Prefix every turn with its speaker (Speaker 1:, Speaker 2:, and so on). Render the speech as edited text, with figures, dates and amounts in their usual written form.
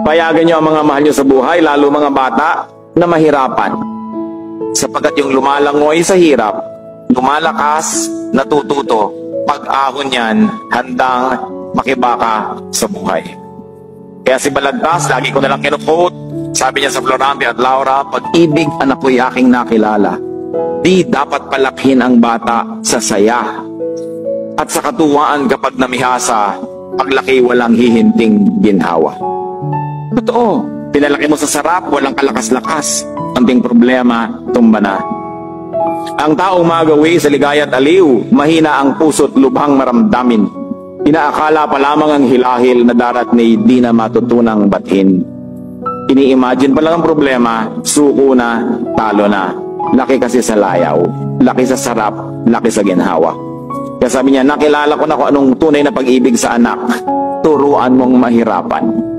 Speaker 1: Payagan niyo ang mga mahal niyo sa buhay, lalo mga bata, na mahirapan. Sapagkat yung lumalangoy sa hirap, lumalakas, natututo, pag-ahon yan, handang makibaka sa buhay. Kaya si Balagtas, lagi ko nalang kinuquote, sabi niya sa Florante at Laura, pag-ibig anak ko'y aking nakilala, di dapat palakhin ang bata sa saya at sa katuwaan kapag namihasa, paglaki walang hihinting ginhawa. Totoo, pinalaki mo sa sarap, walang kalakas-lakas. Anting problema, tumba na. Ang taong magawi sa ligaya at aliw, mahina ang puso't lubhang maramdamin. Inaakala pa lamang ang hilahil na darat ni di na matutunang bathin. Ini-imagine pa lang ang problema, suko na, talo na. Laki kasi sa layaw, laki sa sarap, laki sa ginhawa. Kaya sabi niya, nakilala ko na kung anong tunay na pag-ibig sa anak. Turuan mong mahirapan.